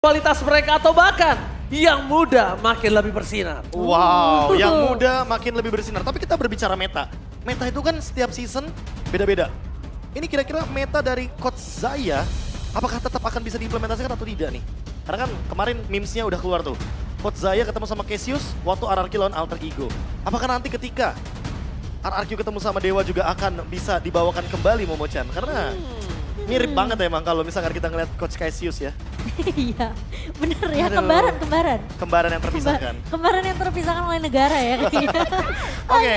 kualitas mereka atau bahkan yang muda makin lebih bersinar. Wow, yang muda makin lebih bersinar. Tapi kita berbicara meta. Meta itu kan setiap season beda-beda. Ini kira-kira meta dari Coach Xayah, apakah tetap akan bisa diimplementasikan atau tidak nih? Karena kan kemarin memesnya udah keluar tuh. Coach Xayah ketemu sama Cassius waktu RRQ lawan Alter Ego. Apakah nanti ketika RRQ ketemu sama Dewa juga akan bisa dibawakan kembali Momo-chan? Karena mirip banget emang kalau misalkan kita ngeliat Coach Cassius ya. Iya, bener ya, Aduh. kembaran. Kembaran yang terpisahkan. Kembaran yang terpisahkan oleh negara ya kayaknya. Oke.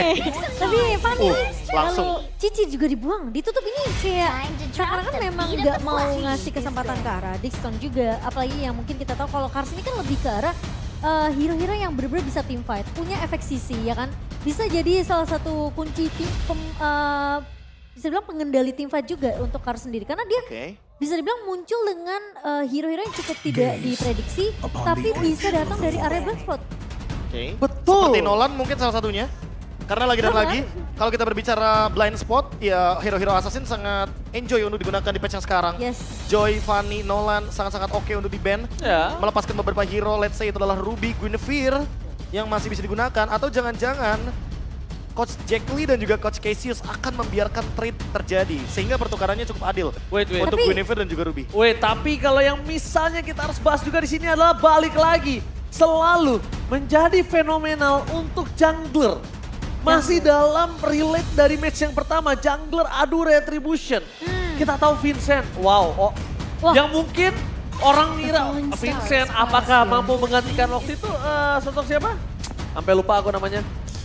Tapi Fanny, langsung. kalau Cici juga dibuang, ditutup ini kayak seakan-akan memang nggak mau ngasih kesempatan ke arah Dixon juga. Apalagi yang mungkin kita tahu kalau Cars ini kan lebih ke arah hero-hero yang benar-benar bisa team fight, punya efek sisi ya kan. Bisa jadi salah satu kunci bisa dibilang pengendali team fight juga untuk Cars sendiri. Karena dia bisa dibilang muncul dengan hero-hero yang cukup tidak diprediksi, tapi bisa datang dari area blind spot. Betul. Seperti Nolan mungkin salah satunya. Karena lagi dan lagi, kalau kita berbicara blind spot, ya hero-hero assassin sangat enjoy untuk digunakan di patch yang sekarang. Yes. Joy, Fanny, Nolan sangat-sangat oke untuk di-ban. Ya. Melepaskan beberapa hero, let's say itu adalah Ruby, Guinevere yang masih bisa digunakan. Atau jangan-jangan Coach Jack Lee dan juga Coach Cassius akan membiarkan trade terjadi. Sehingga pertukarannya cukup adil Wait. untuk Tapi- Guinevere dan juga Ruby. Tapi kalau yang misalnya kita harus bahas juga di sini adalah balik lagi selalu menjadi fenomenal untuk jungler. Masih dalam relate dari match yang pertama, jungler adu retribution. Kita tahu Vincent, Wah. yang mungkin orang ngira Falling Vincent Stars, apakah Stars, mampu menggantikan waktu itu sosok siapa? Sampai lupa aku namanya.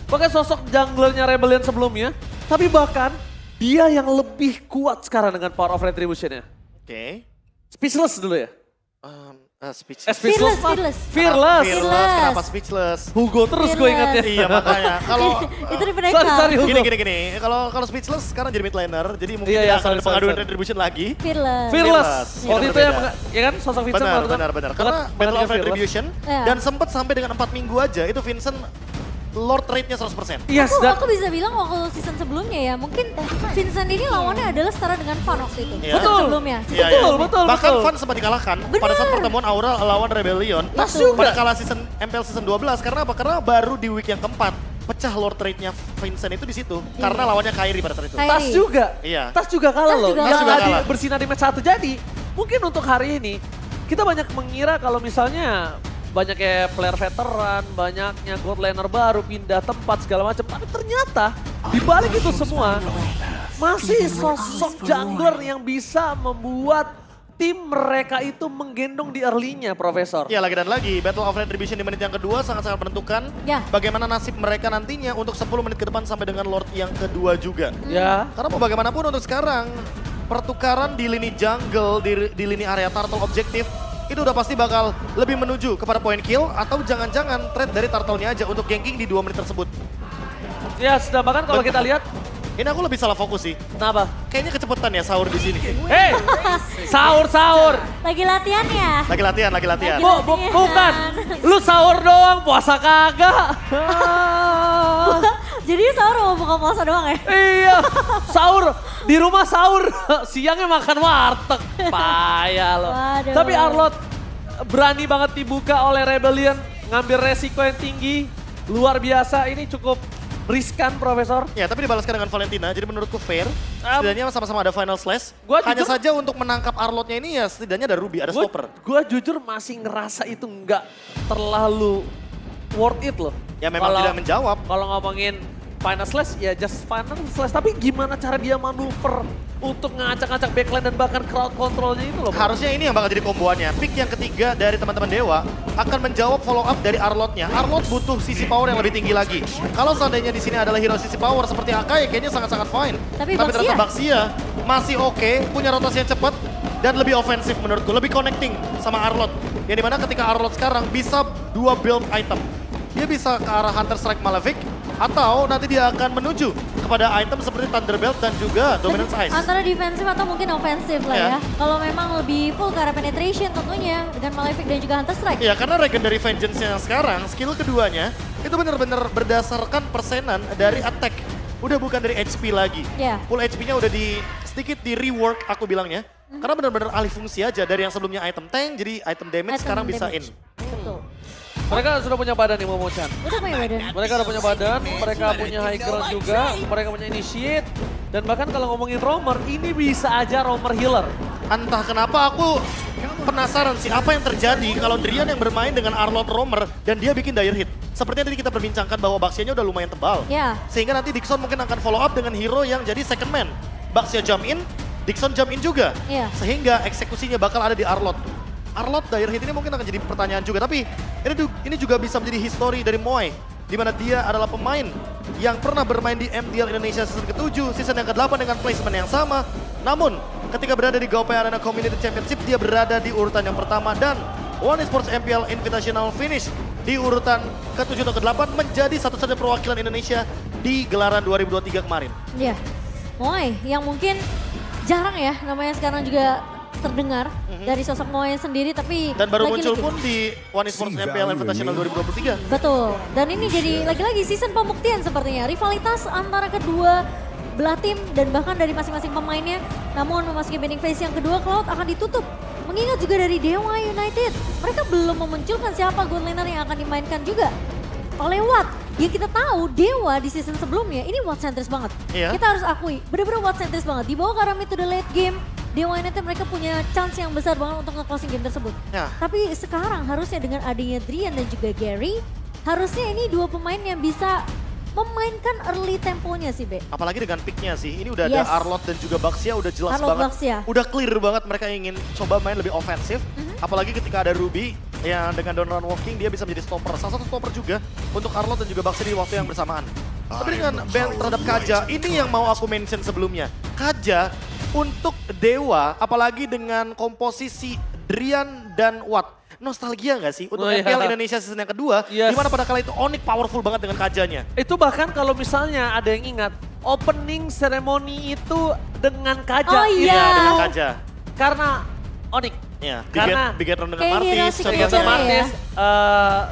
Pokoknya sosok junglernya Rebellion sebelumnya. Tapi bahkan dia yang lebih kuat sekarang dengan power of retribution-nya. Oke. Speechless dulu ya? Speechless. Speechless. Fearless. Kenapa speechless? Hugo terus gue ingatnya. Iya makanya. Kalau Itu di mereka. Sorry, Hugo. gini. Kalau speechless sekarang jadi mid laner, jadi mungkin Iya, dia iya, akan ada sorry. pengaduan retribution lagi. Fearless. Fearless. Iya, Waktu itu berbeda. ya kan sosok Vincent baru kan? Benar. Karena Battle of Retribution Iya. dan sempat sampai dengan 4 minggu aja itu Vincent Lord rate-nya 100%. Yes, dan Aku bisa bilang waktu season sebelumnya ya, mungkin Vincent ini lawannya adalah setara dengan Van waktu itu. Iya. Season Betul. sebelumnya. Iya, Betul. Bahkan Van sempat dikalahkan pada saat pertemuan Aura lawan Rebellion. Tas juga. Pada kalah season MPL season 12 karena apa? Karena baru di week yang keempat pecah Lord rate-nya Vincent itu di situ karena lawannya Kairi pada saat itu. Kairi. Tas juga. Iya. Tas juga kalah Tas loh. juga Yang kalah. tadi Kalah. bersinar di match 1. Jadi mungkin untuk hari ini kita banyak mengira kalau misalnya banyak kayak player veteran, banyaknya gold laner baru pindah tempat segala macam. Tapi ternyata di balik itu semua masih sosok jungler yang bisa membuat tim mereka itu menggendong di early-nya, Profesor. Ya lagi dan lagi, Battle of Retribution di menit yang kedua sangat-sangat menentukan Ya. bagaimana nasib mereka nantinya untuk 10 menit ke depan sampai dengan Lord yang kedua juga. Ya. Karena mau bagaimanapun untuk sekarang, pertukaran di lini jungle, di lini area turtle objektif, itu udah pasti bakal lebih menuju kepada point kill atau jangan-jangan trade dari turtle-nya aja untuk ganking di 2 menit tersebut. Ya, sedangkan kalau kita lihat, Ini aku lebih salah fokus sih. kenapa? Kayaknya kecepatan ya sahur di sini. Hei, sahur. Lagi latihan ya? Lagi latihan. Bukan, lu sahur doang, puasa kagak. Jadi sahur mau buka puasa doang ya? Iya, sahur di rumah sahur, siangnya makan warteg. Payah loh. Waduh. Tapi Arlot berani banget dibuka oleh Rebellion, ngambil resiko yang tinggi, luar biasa. Ini cukup riskan, Profesor. Ya, tapi dibalaskan dengan Valentina, jadi menurutku fair. Setidaknya sama-sama ada final slash. Gua Hanya jujur- saja untuk menangkap Arlotnya ini ya setidaknya ada Ruby, ada stopper. Gue jujur masih ngerasa itu nggak terlalu worth it loh. Ya memang Kalau- tidak menjawab. Kalau ngomongin final slash ya just final slash, tapi gimana cara dia manuver untuk ngacak-ngacak backline dan bahkan crowd controlnya itu loh. Bro. Harusnya ini yang bakal jadi komboannya. Pick yang ketiga dari teman-teman Dewa akan menjawab follow up dari Arlotnya. Arlot butuh sisi power yang lebih tinggi lagi. Kalau seandainya di sini adalah hero sisi power seperti Akai, kayaknya sangat-sangat fine. Tapi ternyata Baxia masih oke, punya rotasi yang cepat dan lebih ofensif menurutku, lebih connecting sama Arlot. Yang dimana ketika Arlot sekarang bisa 2 build item. Dia bisa ke arah Hunter Strike Malefic atau nanti dia akan menuju kepada item seperti Thunderbelt dan juga Dominance Ice. Antara defensif atau mungkin ofensif lah Ya. ya. Kalau memang lebih full ke arah penetration tentunya dengan Malefic dan juga Hunter Strike. Iya, karena Legendary Vengeance-nya sekarang, skill keduanya, itu benar-benar berdasarkan persenan dari attack. Udah bukan dari HP lagi. Iya. Full HP-nya udah sedikit di rework aku bilangnya. Karena benar-benar alih fungsi aja dari yang sebelumnya item tank jadi item damage Item sekarang bisa damage. in. Betul. Mereka sudah punya badan nih Momochan. Udah punya badan. Mereka udah punya badan, mereka punya high ground juga, mereka punya initiate. Dan bahkan kalau ngomongin roamer, ini bisa aja roamer healer. Entah kenapa aku penasaran sih apa yang terjadi kalau Drian yang bermain dengan Arlott Roamer dan dia bikin dire hit. Seperti yang tadi kita perbincangkan bahwa Baxia-nya udah lumayan tebal. Ya. Sehingga nanti Dixon mungkin akan follow up dengan hero yang jadi second man. Baxia jump in, Dixon jump in juga. Iya. Sehingga eksekusinya bakal ada di Arlott. Arlott dire hit ini mungkin akan jadi pertanyaan juga. Tapi ini juga bisa menjadi history dari Moai. Di mana dia adalah pemain yang pernah bermain di MDL Indonesia season ke-7, season yang ke-8 dengan placement yang sama. Namun ketika berada di Gaopai Arena Community Championship, dia berada di urutan yang pertama dan One Esports MPL Invitational finish di urutan ke-7 atau ke-8 menjadi satu-satunya perwakilan Indonesia di gelaran 2023 kemarin. Iya. Moai yang mungkin jarang ya namanya sekarang juga terdengar dari sosok Moai sendiri tapi Dan baru muncul lagi-lagi. pun di One Esports MPL Invitational 2023. Betul. Dan ini jadi lagi-lagi season pembuktian sepertinya. Rivalitas antara kedua belah tim dan bahkan dari masing-masing pemainnya. Namun memasuki banding phase yang kedua, Cloud akan ditutup. Mengingat juga dari Dewa United, mereka belum memunculkan siapa gold laner yang akan dimainkan juga oleh Watt. Yang kita tahu Dewa di season sebelumnya ini Watt centris banget. Iya. Kita harus akui, bener-bener Watt centris banget. Dibawa ke arah mid to the late game, Dewa United mereka punya chance yang besar banget untuk nge-closing game tersebut. Ya. Tapi sekarang harusnya dengan adanya Drian dan juga Gary, harusnya ini dua pemain yang bisa memainkan early temponya sih, Be. Apalagi dengan picknya sih, ini udah ada Yes. Arlott dan juga Baxia udah jelas Arlott, banget. Baxia. Udah clear banget mereka ingin coba main lebih ofensif. Apalagi ketika ada Ruby yang dengan Donovan Walking dia bisa menjadi stopper. Salah satu stopper juga untuk Arlott dan juga Baxia di waktu yang bersamaan. Tapi dengan ban terhadap Kaja, ini yang mau aku mention sebelumnya. Kaja untuk Dewa, apalagi dengan komposisi Drian dan Watt. Nostalgia nggak sih untuk Oh, iya. MPL Indonesia season yang kedua, Yes. di mana pada kala itu Onyx powerful banget dengan Kajanya. Itu bahkan kalau misalnya ada yang ingat, opening ceremony itu dengan Kaja. Oh iya. Iya, dengan Kaja. Karena Onyx. Iya, Karena Bigetron dengan kayak hero Martis. signature Ternyata ya. Martis,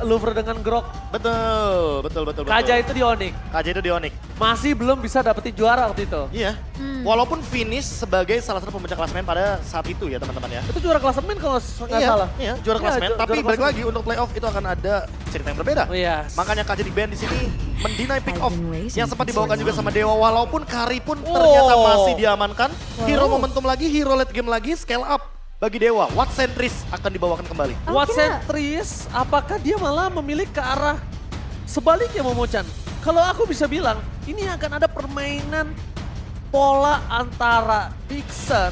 Louvre dengan Grok. Betul. Kaja itu di Onyx. Kaja itu di Onyx. Masih belum bisa dapetin juara waktu itu. Iya. Walaupun finish sebagai salah satu pemecah klasemen pada saat itu ya teman-teman ya. Itu juara klasemen kalau nggak salah. Iya, juara klasemen. juara Tapi balik klasemen. lagi untuk playoff itu akan ada cerita yang berbeda. Oh, iya. Makanya Kaja di band di sini mendinai pick off yang sempat dibawakan juga sama Dewa. Walaupun Kari pun ternyata masih diamankan. Hero momentum lagi, hero late game lagi, scale up bagi Dewa. What Sentris akan dibawakan kembali. Aku Watt kira- Sentris, apakah dia malah memilih ke arah sebaliknya Momochan? Kalau aku bisa bilang, ini akan ada permainan pola antara Dixon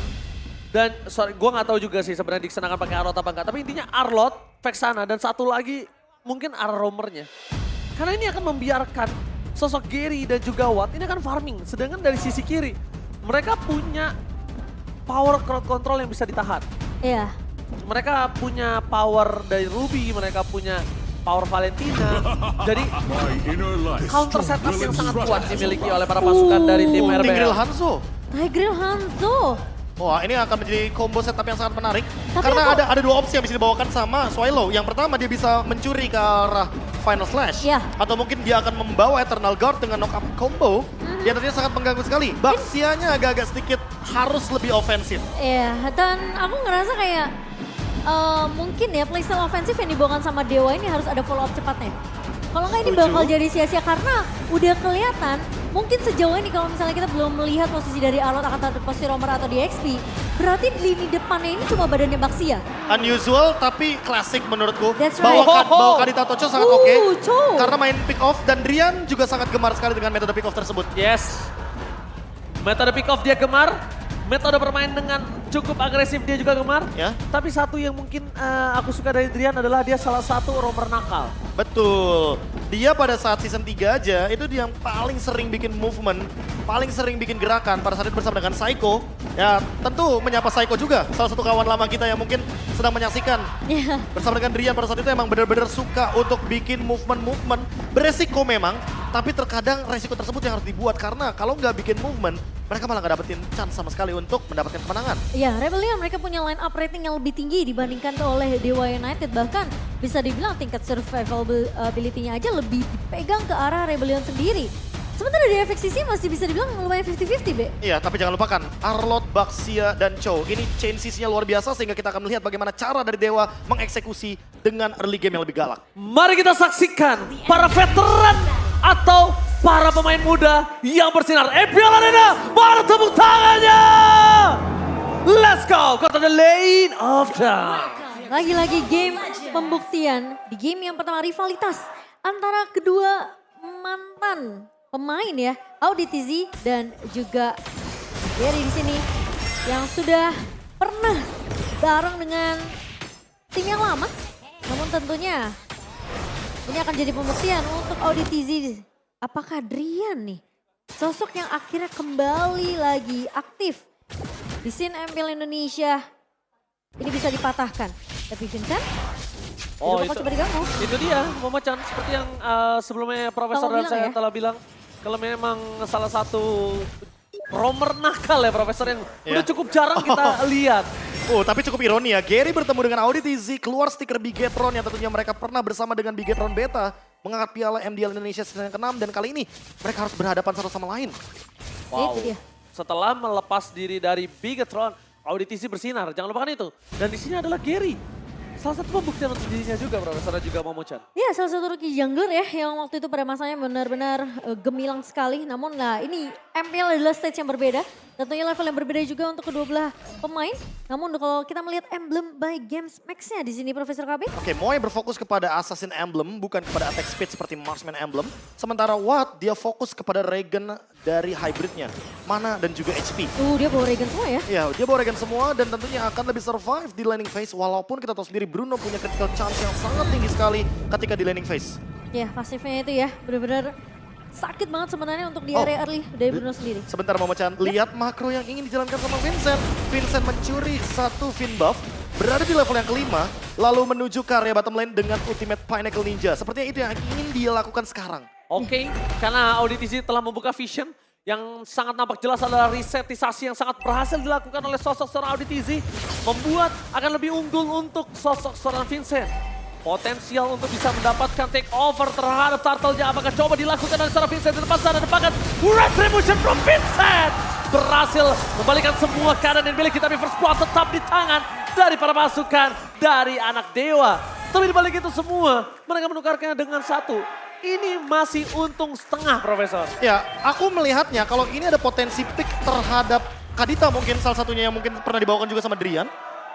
dan, gue nggak tahu juga sih sebenarnya Dixon akan pakai Arlott apa enggak. Tapi intinya Arlott, Vexana, dan satu lagi mungkin arah roamernya. Karena ini akan membiarkan sosok Gary dan juga Watt ini akan farming. Sedangkan dari sisi kiri, mereka punya power crowd control yang bisa ditahan. Iya. Mereka punya power dari Ruby, mereka punya power Valentina. Jadi counter setup yang sangat kuat dimiliki oleh para pasukan dari tim Tigreal RBL. Hanzo. Tigreal Hanzo. Wah, ini akan menjadi combo setup yang sangat menarik. Tapi Karena aku- ada dua opsi yang bisa dibawakan sama Swallow. Yang pertama dia bisa mencuri ke arah Final Slash. Iya. Atau mungkin dia akan membawa Eternal Guard dengan knockup combo. Yang tadinya sangat mengganggu sekali. Baxianya agak-agak sedikit harus lebih ofensif. Iya, dan aku ngerasa kayak mungkin ya playstyle ofensif yang dibawakan sama Dewa ini harus ada follow up cepatnya. Kalau nggak ini Setuju. bakal jadi sia-sia karena udah kelihatan mungkin sejauh ini kalau misalnya kita belum melihat posisi dari Arlott akan taruh posisi roamer atau di XP, berarti di lini depannya ini cuma badannya Baxia. Unusual tapi klasik menurutku. That's right. Bawakan Dita Tocho sangat oke. Cho. Karena main pick off dan Drian juga sangat gemar sekali dengan metode pick off tersebut. Yes. Metode pick off dia gemar. Metode bermain dengan cukup agresif dia juga gemar. Ya. Tapi satu yang mungkin aku suka dari Drian adalah dia salah satu roamer nakal. Betul. Dia pada saat season 3 aja itu dia yang paling sering bikin movement, paling sering bikin gerakan pada saat itu bersama dengan Psycho. Ya tentu menyapa Psycho juga, salah satu kawan lama kita yang mungkin sedang menyaksikan. Iya. Bersama dengan Drian pada saat itu emang benar-benar suka untuk bikin movement-movement. Beresiko memang, tapi terkadang resiko tersebut yang harus dibuat karena kalau nggak bikin movement, mereka malah nggak dapetin chance sama sekali untuk mendapatkan kemenangan. Iya, Rebellion mereka punya line up rating yang lebih tinggi dibandingkan oleh Dewa United. Bahkan bisa dibilang tingkat survivability-nya aja lebih dipegang ke arah Rebellion sendiri. Sementara di FXCC masih bisa dibilang lumayan 50-50, Be. Iya, tapi jangan lupakan Arlot, Baxia, dan Chow. Ini chain CC-nya luar biasa sehingga kita akan melihat bagaimana cara dari Dewa mengeksekusi dengan early game yang lebih galak. Mari kita saksikan para veteran atau para pemain muda yang bersinar. Epial Arena, mana tepuk tangannya? Let's go, go to the lane of time. Lagi-lagi game pembuktian. Di game yang pertama rivalitas antara kedua mantan pemain ya. Auditizi dan juga Gary di sini yang sudah pernah bareng dengan tim yang lama. Namun tentunya ini akan jadi pembuktian untuk Auditizi. Apakah Drian nih sosok yang akhirnya kembali lagi aktif di scene MPL Indonesia ini bisa dipatahkan. Tapi Vincent, Oh bakal coba diganggu. itu dia Momo-chan seperti yang sebelumnya Profesor Kamu dan bilang saya ya? telah bilang. Kalau memang salah satu romer nakal ya Profesor yang Iya. udah cukup jarang kita lihat. Oh, tapi cukup ironi ya. Gary bertemu dengan Auditizi, keluar stiker Bigetron yang tentunya mereka pernah bersama dengan Bigetron Beta. Mengangkat piala MDL Indonesia season yang ke-6 dan kali ini mereka harus berhadapan satu sama lain. Wow. Itu dia. Setelah melepas diri dari Bigetron, Auditizi bersinar. Jangan lupakan itu. Dan di sini adalah Gary. Salah satu pembuktian untuk dirinya juga Profesor dan juga Momo-chan. Ya salah satu rookie jungler ya yang waktu itu pada masanya benar-benar gemilang sekali. Namun nah ini MPL adalah stage yang berbeda. Tentunya level yang berbeda juga untuk kedua belah pemain. Namun kalau kita melihat emblem by Games Max-nya di sini Profesor KB. Oke, Moe berfokus kepada Assassin Emblem, bukan kepada attack speed seperti Marksman Emblem. Sementara Watt, dia fokus kepada Regen dari hybridnya. Mana dan juga HP. Dia bawa Regen semua ya. Ya, dia bawa Regen semua dan tentunya akan lebih survive di laning phase. Walaupun kita tahu sendiri Bruno punya critical chance yang sangat tinggi sekali ketika di laning phase. Ya pasifnya itu ya benar-benar sakit banget sebenarnya untuk di area early dari Bruno sendiri. Sebentar Momo-chan, lihat makro yang ingin dijalankan sama Vincent. Vincent mencuri satu Fin buff, berada di level yang kelima, lalu menuju ke area bottom lane dengan ultimate Pinnacle Ninja. Sepertinya itu yang ingin dia lakukan sekarang. Oke, karena Auditizi telah membuka vision yang sangat nampak jelas adalah resetisasi yang sangat berhasil dilakukan oleh sosok seorang Auditizi. Membuat akan lebih unggul untuk sosok seorang Vincent. Potensial untuk bisa mendapatkan take over terhadap turtle-nya. Apakah coba dilakukan oleh seorang Vincent di depan sana. Dapatkan retribution from Vincent. Berhasil membalikan semua keadaan yang dimiliki. Tapi first blood tetap di tangan dari para pasukan dari anak dewa. Tapi dibalik itu semua mereka menukarkannya dengan satu. Ini masih untung setengah Profesor. Ya, aku melihatnya kalau ini ada potensi pick terhadap Kadita mungkin salah satunya yang mungkin pernah dibawakan juga sama Drian.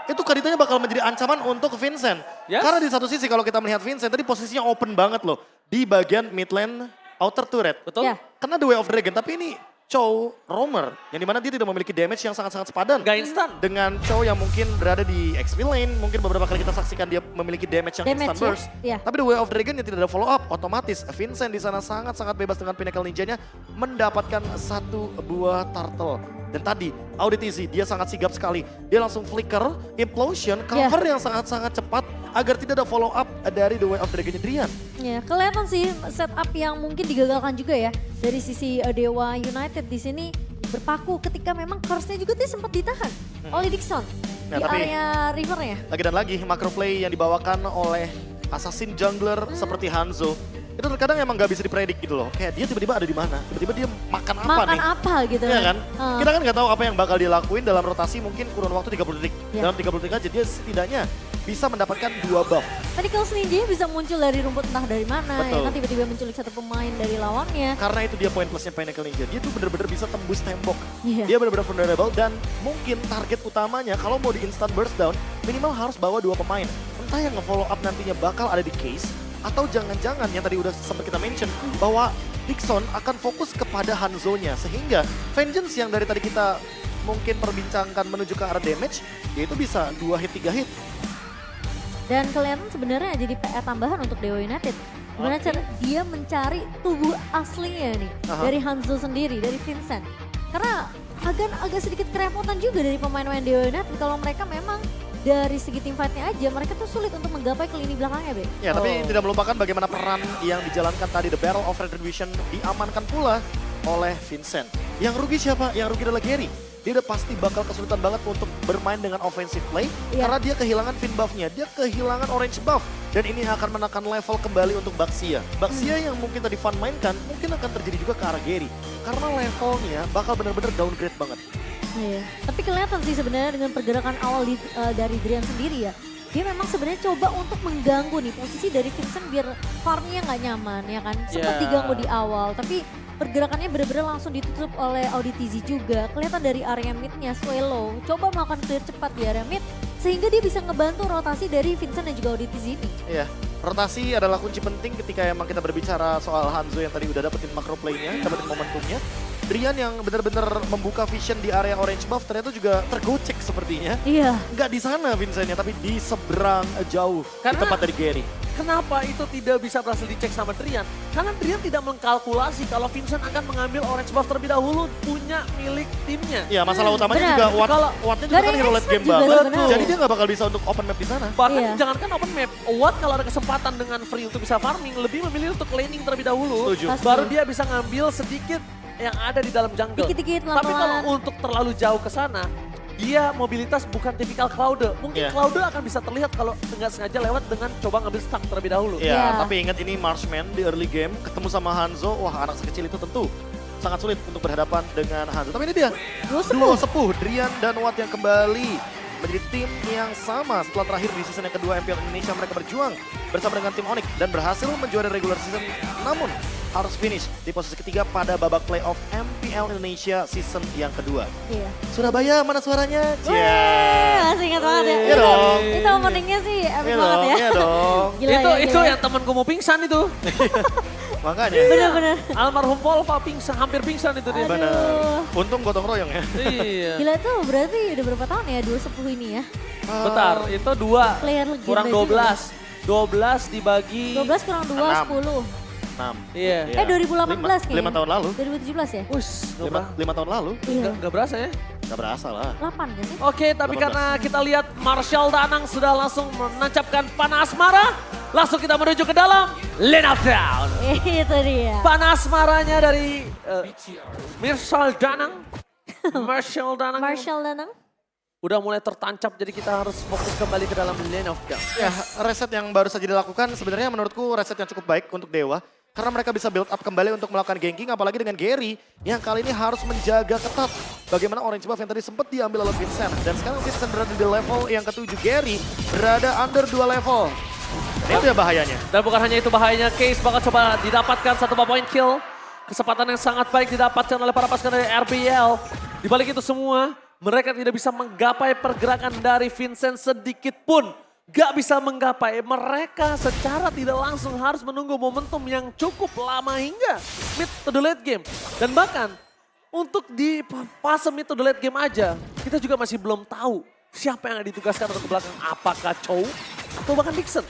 Itu Kaditanya bakal menjadi ancaman untuk Vincent. Yes. Karena di satu sisi kalau kita melihat Vincent tadi posisinya open banget loh. Di bagian mid lane outer turret. Betul? Ya. Karena The Way of Dragon, tapi ini Chow Roamer. Yang dimana dia tidak memiliki damage yang sangat-sangat sepadan. Gak instan. Dengan Chow yang mungkin berada di XP lane, mungkin beberapa kali kita saksikan dia memiliki damage yang instant Ya. burst. Ya. Tapi The Way of Dragon yang tidak ada follow up, otomatis Vincent di sana sangat-sangat bebas dengan Pinnacle Ninja-nya mendapatkan satu buah turtle. Dan tadi Auditizi dia sangat sigap sekali. Dia langsung flicker, implosion, cover yang sangat-sangat cepat agar tidak ada follow up dari The Way of Dragon-nya Drian. Ya, kelihatan sih setup yang mungkin digagalkan juga ya dari sisi Dewa United di sini berpaku ketika memang curse-nya juga dia sempat ditahan oleh Dixon Ya, di tapi- area rivernya. Lagi dan lagi macro play yang dibawakan oleh assassin jungler seperti Hanzo. Itu terkadang emang gak bisa dipredik gitu loh. Kayak dia tiba-tiba ada di mana, tiba-tiba dia makan apa Makan nih. apa gitu. Iya kan? Heeh. Kita kan nggak tahu apa yang bakal dilakuin dalam rotasi mungkin kurun waktu 30 detik. Iya. Dalam 30 detik aja dia setidaknya bisa mendapatkan 2 buff. Tadi kalau Ninja bisa muncul dari rumput entah dari mana ya Betul. kan tiba-tiba menculik satu pemain dari lawannya. Karena itu dia poin plusnya Pinnacle Ninja. Dia tuh bener-bener bisa tembus tembok. Iya. Dia bener-bener vulnerable dan mungkin target utamanya kalau mau di instant burst down minimal harus bawa 2 pemain. Entah yang nge-follow up nantinya bakal ada di case atau jangan-jangan yang tadi udah sempat kita mention bahwa Dixon akan fokus kepada Hanzo-nya sehingga Vengeance yang dari tadi kita mungkin perbincangkan menuju ke arah damage yaitu bisa 2 hit 3 hit. Dan kelihatan sebenarnya jadi PR tambahan untuk Dewa United. Gimana Oke. cara dia mencari tubuh aslinya nih Aha. dari Hanzo sendiri, dari Vincent. Karena agak sedikit kerepotan juga dari pemain-pemain Dewa United kalau mereka memang dari segi team fight-nya aja mereka tuh sulit untuk menggapai ke lini belakangnya, Be. Ya, tapi Oh. tidak melupakan bagaimana peran yang dijalankan tadi, The Battle of Retribution diamankan pula oleh Vincent. Yang rugi siapa? Yang rugi adalah Gary. Di dia udah pasti bakal kesulitan banget untuk bermain dengan offensive play. Iya. Karena dia kehilangan pin buff-nya, dia kehilangan orange buff. Dan ini akan menekan level kembali untuk Baxia. Baxia yang mungkin tadi Van mainkan, mungkin akan terjadi juga ke arah Gary. Karena levelnya bakal benar-benar downgrade banget. Iya. Tapi kelihatan sih sebenarnya dengan pergerakan awal dari Drian sendiri ya. Dia memang sebenarnya coba untuk mengganggu nih posisi dari Vincent biar farmnya nggak nyaman ya kan. Sempat Yeah. diganggu di awal tapi pergerakannya benar-benar langsung ditutup oleh Auditizi juga. Kelihatan dari area midnya Swallow coba melakukan clear cepat di area mid sehingga dia bisa ngebantu rotasi dari Vincent dan juga Auditizi ini. Iya, rotasi adalah kunci penting ketika emang kita berbicara soal Hanzo yang tadi udah dapetin macro play-nya, dapetin momentumnya. Drian yang benar-benar membuka vision di area orange buff ternyata juga tergocek sepertinya. Iya. Nggak di sana Vincentnya, tapi di seberang jauh di Karena- tempat dari Gary. Kenapa itu tidak bisa berhasil dicek sama Drian? Karena Drian tidak mengkalkulasi kalau Vincent akan mengambil orange buff terlebih dahulu punya milik timnya. Iya, masalah utamanya benar. juga Kalau- Wattnya Nggak juga ada kan yang hero late expert game juga banget. sebenarnya. Jadi dia nggak bakal bisa untuk open map di sana. Bahkan Iya. jangankan open map, Watt kalau ada kesempatan dengan free untuk bisa farming, lebih memilih untuk laning terlebih dahulu. Setuju. Pasti. Baru dia bisa ngambil sedikit yang ada di dalam jungle. Dikit-dikit Tapi kalau pelan-pelan. untuk terlalu jauh ke sana, dia mobilitas bukan tipikal Cloud. Mungkin Iya. Cloud akan bisa terlihat kalau nggak sengaja lewat dengan coba ngambil stack terlebih dahulu. Iya, Iya. tapi ingat ini Marshman di early game ketemu sama Hanzo, wah anak sekecil itu tentu sangat sulit untuk berhadapan dengan Hanzo. Tapi ini dia, duo sepuh Drian dan Watt yang kembali menjadi tim yang sama setelah terakhir di season yang kedua MPL Indonesia mereka berjuang bersama dengan tim Onyx dan berhasil menjuarai regular season, namun harus finish di posisi ketiga pada babak playoff MPL Indonesia season yang kedua. Iya. Surabaya mana suaranya? Wih, masih ingat banget ya. Iya dong. Itu openingnya sih epic Iya banget dong, ya. iya dong. Gila itu ya, itu gila. yang temanku mau pingsan itu. Makanya. Bener-bener. Almarhum Polva pingsan, hampir pingsan itu dia. Aduh. Benar. Untung gotong royong ya. Iya. Gila itu berarti udah berapa tahun ya dua sepuh ini ya? Bentar, itu 2 Player legenda kurang juga. 12. 12 dibagi 12 kurang 2, Enam. 10. 6. Iya. Eh 2018 kayaknya. 5 tahun lalu. 2017 ya? Us, 5 tahun lalu. Iya. nggak berasa ya. Gak berasa lah. 8 gak sih? Oke, tapi 18. karena kita lihat Marshall Danang sudah langsung menancapkan panah asmara, langsung kita menuju ke dalam lane of down. Itu dia. Panah asmaranya dari Marshall Danang. Marshall Danang Marshall Danang. udah mulai tertancap, jadi kita harus fokus kembali ke dalam lane of down. Ya, reset yang baru saja dilakukan sebenarnya menurutku reset yang cukup baik untuk Dewa. Karena mereka bisa build up kembali untuk melakukan ganking, apalagi dengan Gary yang kali ini harus menjaga ketat bagaimana orange buff yang tadi sempat diambil oleh Vincent. Dan sekarang Vincent berada di level yang ke-7, Gary berada under 2 level. Ini udah bahayanya. Dan bukan hanya itu bahayanya, Case bakal coba didapatkan satu point kill. Kesempatan yang sangat baik didapatkan oleh para pasukan dari RBL. Di balik itu semua, mereka tidak bisa menggapai pergerakan dari Vincent sedikit pun. Gak bisa menggapai, mereka secara tidak langsung harus menunggu momentum yang cukup lama hingga mid to the late game. Dan bahkan untuk di fase mid to the late game aja, kita juga masih belum tahu siapa yang ditugaskan untuk ke belakang. Apakah Chow atau bahkan Dixon?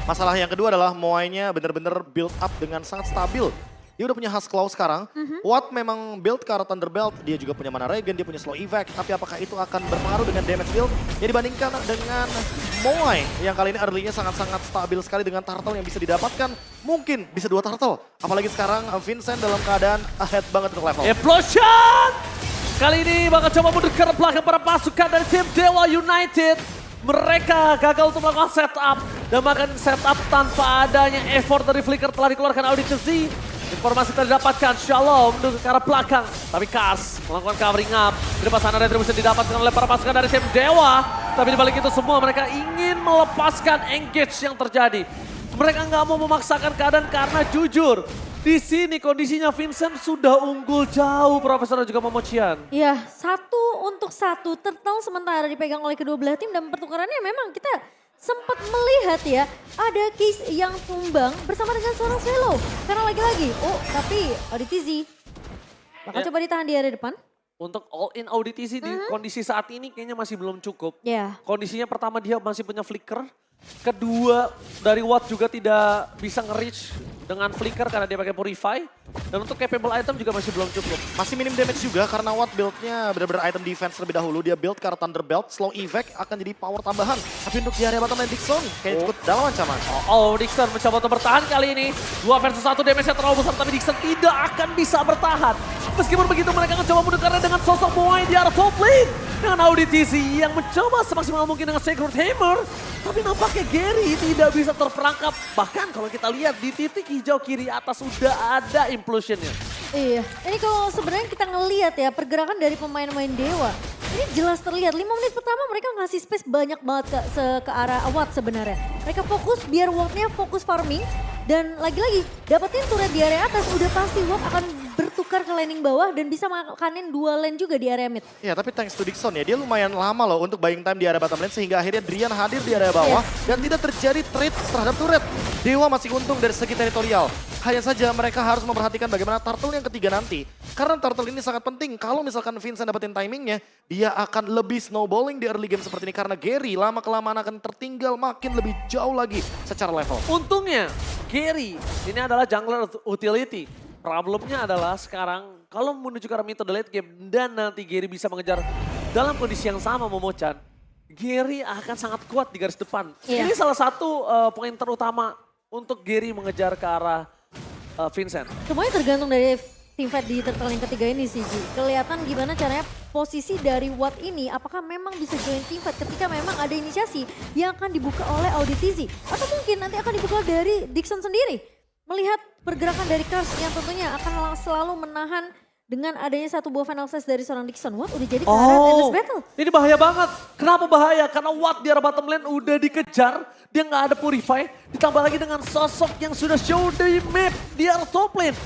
Masalah yang kedua adalah Moai-nya benar-benar build up dengan sangat stabil. Dia udah punya Huskclaw sekarang. Watt memang build ke arah Thunderbelt. Dia juga punya Mana Regen, dia punya Slow Evac. Tapi apakah itu akan berpengaruh dengan damage build? Ya dibandingkan dengan Moai yang kali ini early-nya sangat-sangat stabil sekali dengan turtle yang bisa didapatkan. Mungkin bisa 2 turtle. Apalagi sekarang Vincent dalam keadaan ahead banget untuk level. Explosion! Kali ini bakal coba mundur ke belakang para pasukan dari tim Dewa United. Mereka gagal untuk melakukan setup. Dan bahkan setup tanpa adanya effort dari Flicker telah dikeluarkan Auditizi. Informasi telah didapatkan, Shalom mundur ke arah belakang. Tapi Kars melakukan covering up. Di depan sana retribusi didapatkan oleh para pasukan dari tim Dewa. Tapi di balik itu semua mereka ingin melepaskan engage yang terjadi. Mereka nggak mau memaksakan keadaan karena jujur. Di sini kondisinya Vincent sudah unggul jauh, Profesor dan juga Momocian. Iya, 1-1 turtle sementara dipegang oleh kedua belah tim dan pertukarannya memang kita sempat melihat ya ada case yang tumbang bersama dengan seorang Swallow. Karena lagi-lagi, tapi Auditizi bakal Ya. coba ditahan di area depan. Untuk all in Auditizi di kondisi saat ini kayaknya masih belum cukup. Ya, Kondisinya pertama dia masih punya flicker. Kedua dari Watt juga tidak bisa nge-reach dengan flicker karena dia pakai purify. Dan untuk capable item juga masih belum cukup. Masih minim damage juga karena Watt build-nya benar-benar item defense terlebih dahulu. Dia build ke arah Thunder Belt, slow evac akan jadi power tambahan. Tapi untuk di area bottom lane Dixon kayak cukup dalam ancaman. Oh, Dixon mencoba untuk bertahan kali ini. 2 versus 1 damage-nya terlalu besar, tapi Dixon tidak akan bisa bertahan. Meskipun begitu mereka mencoba mendekarnya dengan sosok Moai di arah top lane. Dengan Auditisi yang mencoba semaksimal mungkin dengan Sacred Hammer. Tapi nampaknya Gary tidak bisa terperangkap. Bahkan kalau kita lihat di titik hijau kiri atas sudah ada implosionnya. Iya, ini kalau sebenarnya kita ngelihat ya pergerakan dari pemain-pemain Dewa. Ini jelas terlihat, 5 menit pertama mereka ngasih space banyak banget ke arah Watt sebenarnya. Mereka fokus biar Watt-nya fokus farming. Dan lagi-lagi dapetin turret di area atas udah pasti Watt akan bertukar ke laning bawah dan bisa makanin 2 lane juga di area mid. Ya tapi thanks to Dixon ya, dia lumayan lama loh untuk buying time di area bottom lane sehingga akhirnya Drian hadir di area bawah dan tidak terjadi trade terhadap turret. Dewa masih untung dari segi teritorial. Hanya saja mereka harus memperhatikan bagaimana turtle yang ketiga nanti. Karena turtle ini sangat penting. Kalau misalkan Vincent dapetin timingnya, dia akan lebih snowballing di early game seperti ini. Karena Gary lama-kelamaan akan tertinggal makin lebih jauh lagi secara level. Untungnya Gary ini adalah jungler utility. Problemnya adalah sekarang kalau menuju ke arah mid to the late game dan nanti Gary bisa mengejar dalam kondisi yang sama Momochan, Gary akan sangat kuat di garis depan. Ini salah satu poin terutama untuk Gary mengejar ke arah Vincent. Semuanya tergantung dari teamfight di turtle yang ketiga ini sih Ji. Kelihatan gimana caranya posisi dari Watt ini apakah memang bisa join teamfight ketika memang ada inisiasi yang akan dibuka oleh Auditisi. Atau mungkin nanti akan dibuka dari Dixon sendiri. Melihat pergerakan dari Cars yang tentunya akan selalu menahan dengan adanya satu buah final size dari seorang Dixon. Watt udah jadi ke arah endless battle. Ini bahaya banget. Kenapa bahaya? Karena Watt di arah bottom lane udah dikejar. Dia nggak ada purify. Ditambah lagi dengan sosok yang sudah show di map di arah top lane.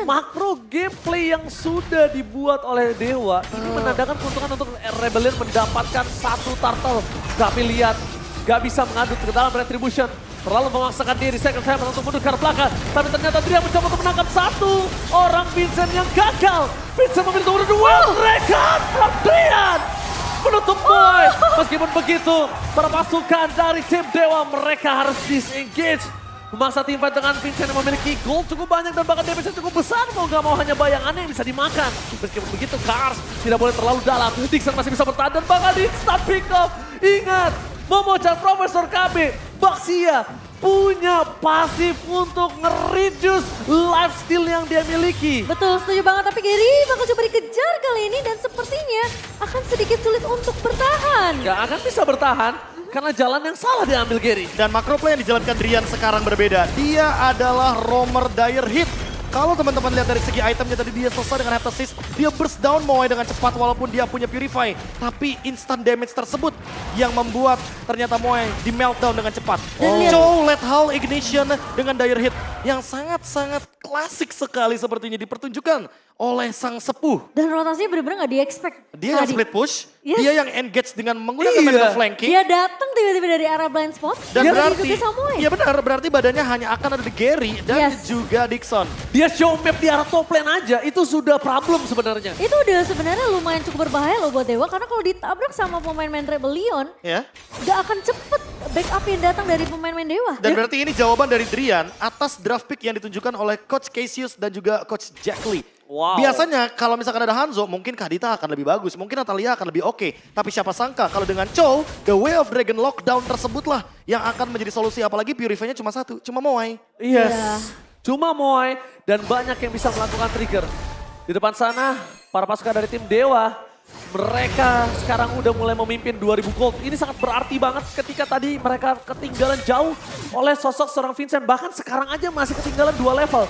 Makro gameplay yang sudah dibuat oleh Dewa. Ini menandakan keuntungan untuk Rebellion mendapatkan satu turtle. Tapi lihat, nggak bisa mengadut ke dalam retribution. Terlalu memaksakan diri Sacred Hammer untuk mundur ke arah belakang. Tapi ternyata dia mencoba untuk menangkap satu orang Vincent yang gagal. Vincent memilih untuk duel. Rekan from Drian menutup poin. Meskipun begitu, para pasukan dari tim Dewa mereka harus disengage. Memaksa teamfight dengan Vincent yang memiliki gold cukup banyak dan bahkan damage cukup besar. Mau gak mau hanya bayangannya yang bisa dimakan. Meskipun begitu, Cars tidak boleh terlalu dalam. Dixon masih bisa bertahan dan bakal di-stop pick off. Ingat, Momochan, Profesor KB, Baxia punya pasif untuk nge-reduce lifesteal yang dia miliki. Betul, setuju banget. Tapi Gary bakal coba dikejar kali ini dan sepertinya akan sedikit sulit untuk bertahan. Gak akan bisa bertahan karena jalan yang salah diambil Gary. Dan macro play yang dijalankan Drian sekarang berbeda. Dia adalah roamer dire hit. Kalau teman-teman lihat dari segi itemnya tadi dia selesai dengan Heptasis, dia burst down Moai dengan cepat walaupun dia punya Purify. Tapi instant damage tersebut yang membuat ternyata Moai di meltdown dengan cepat. Chow Lethal Ignition dengan dire hit yang sangat-sangat klasik sekali sepertinya dipertunjukkan oleh sang sepuh. Dan rotasinya benar-benar gak di-expect. Dia yang split push, Yes. dia yang engage dengan menggunakan medical flanking. Dia datang tiba-tiba dari arah blind spot. Dan dia berarti, diikuti Samuel. iya benar, berarti badannya hanya akan ada di Gary dan juga Dixon. Dia show map di arah top lane aja, itu sudah problem sebenarnya. Itu udah sebenarnya lumayan cukup berbahaya loh buat Dewa. Karena kalau ditabrak sama pemain-pemain Rebellion, Ya. gak akan cepet backup yang datang dari pemain-pemain Dewa. Dan berarti ini jawaban dari Drian atas draft pick yang ditunjukkan oleh Coach Cassius dan juga Coach Jack Lee. Wow. Biasanya kalau misalkan ada Hanzo, mungkin Kadita akan lebih bagus, mungkin Natalia akan lebih oke. Tapi siapa sangka kalau dengan Chow, The Way of Dragon Lockdown tersebutlah yang akan menjadi solusi. Apalagi Purify-nya cuma satu, cuma Moai. Yes. Iya. Cuma Moai dan banyak yang bisa melakukan trigger. Di depan sana, para pasukan dari tim Dewa, mereka sekarang udah mulai memimpin 2000 gold. Ini sangat berarti banget ketika tadi mereka ketinggalan jauh oleh sosok seorang Vincent. Bahkan sekarang aja masih ketinggalan 2 level.